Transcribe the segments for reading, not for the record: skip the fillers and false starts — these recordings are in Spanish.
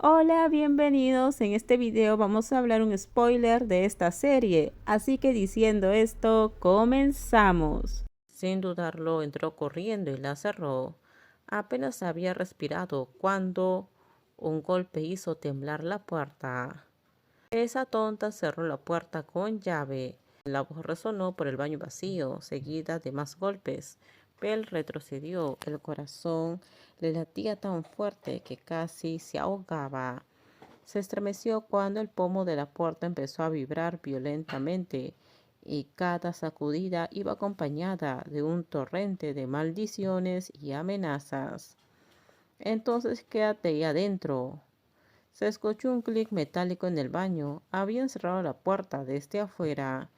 Hola, bienvenidos. En este video vamos a hablar un spoiler de esta serie, así que diciendo esto, comenzamos. Sin dudarlo, entró corriendo y la cerró. Apenas había respirado cuando un golpe hizo temblar la puerta. Esa tonta cerró la puerta con llave. La voz resonó por el baño vacío, seguida de más golpes. Belle retrocedió. El corazón le latía tan fuerte que casi se ahogaba. Se estremeció cuando el pomo de la puerta empezó a vibrar violentamente y cada sacudida iba acompañada de un torrente de maldiciones y amenazas. Entonces quédate ahí adentro. Se escuchó un clic metálico en el baño. Habían cerrado la puerta desde afuera.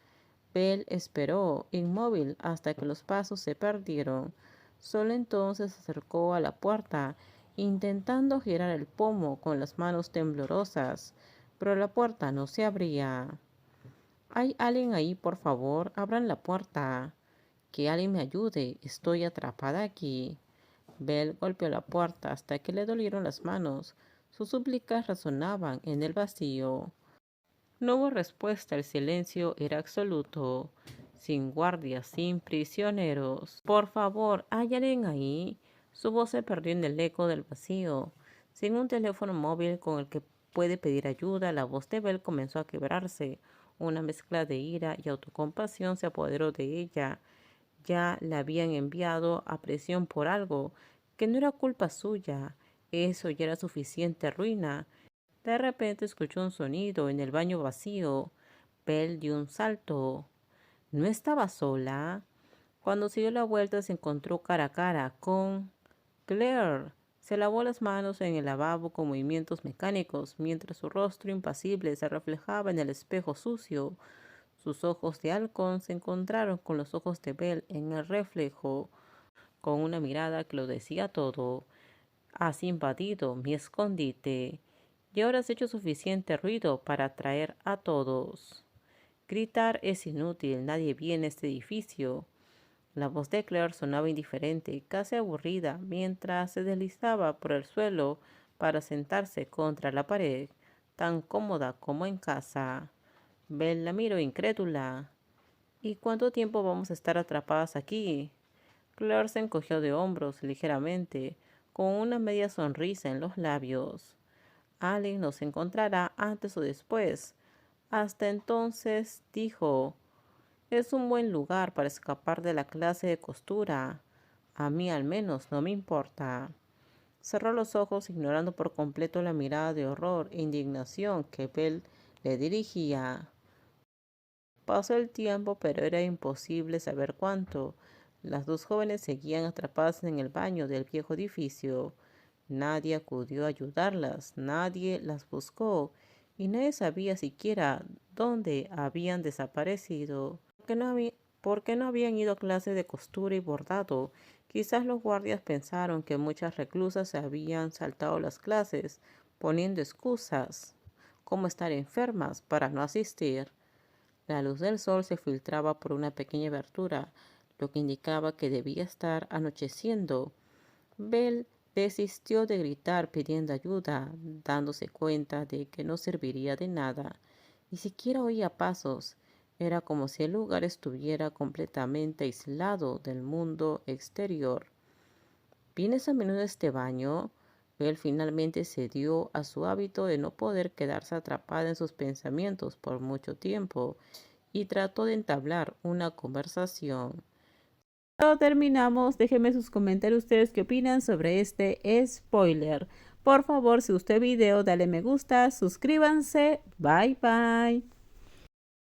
Belle esperó, inmóvil, hasta que los pasos se perdieron. Solo entonces se acercó a la puerta, intentando girar el pomo con las manos temblorosas, pero la puerta no se abría. ¿Hay alguien ahí, por favor? Abran la puerta. Que alguien me ayude. Estoy atrapada aquí. Belle golpeó la puerta hasta que le dolieron las manos. Sus súplicas resonaban en el vacío. No hubo respuesta, el silencio era absoluto. Sin guardias, sin prisioneros. Por favor, ¿hay alguien ahí? Su voz se perdió en el eco del vacío. Sin un teléfono móvil con el que puede pedir ayuda, la voz de Belle comenzó a quebrarse. Una mezcla de ira y autocompasión se apoderó de ella. Ya la habían enviado a prisión por algo que no era culpa suya. Eso ya era suficiente ruina. De repente escuchó un sonido en el baño vacío. Belle dio un salto. No estaba sola. Cuando se dio la vuelta se encontró cara a cara con Claire. Se lavó las manos en el lavabo con movimientos mecánicos, mientras su rostro impasible se reflejaba en el espejo sucio. Sus ojos de halcón se encontraron con los ojos de Belle en el reflejo, con una mirada que lo decía todo. Has invadido mi escondite y ahora has hecho suficiente ruido para atraer a todos. Gritar es inútil, nadie viene a este edificio. La voz de Claire sonaba indiferente, casi aburrida, mientras se deslizaba por el suelo para sentarse contra la pared, tan cómoda como en casa. Belle la miró incrédula. ¿Y cuánto tiempo vamos a estar atrapadas aquí? Claire se encogió de hombros ligeramente, con una media sonrisa en los labios. Alguien nos encontrará antes o después. Hasta entonces, dijo, es un buen lugar para escapar de la clase de costura. A mí al menos no me importa. Cerró los ojos ignorando por completo la mirada de horror e indignación que Belle le dirigía. Pasó el tiempo, pero era imposible saber cuánto. Las dos jóvenes seguían atrapadas en el baño del viejo edificio. Nadie acudió a ayudarlas, nadie las buscó y nadie sabía siquiera dónde habían desaparecido. ¿Por qué no habían ido a clase de costura y bordado? Quizás los guardias pensaron que muchas reclusas se habían saltado las clases, poniendo excusas, como estar enfermas, para no asistir. La luz del sol se filtraba por una pequeña abertura, lo que indicaba que debía estar anocheciendo. Belle desistió de gritar pidiendo ayuda, dándose cuenta de que no serviría de nada. Ni siquiera oía pasos. Era como si el lugar estuviera completamente aislado del mundo exterior. ¿Vienes a menudo a este baño? Belle finalmente cedió a su hábito de no poder quedarse atrapada en sus pensamientos por mucho tiempo y trató de entablar una conversación. Todo terminamos. Déjenme sus comentarios ustedes qué opinan sobre este spoiler. Por favor, si gustó el video, dale me gusta, suscríbanse. Bye bye.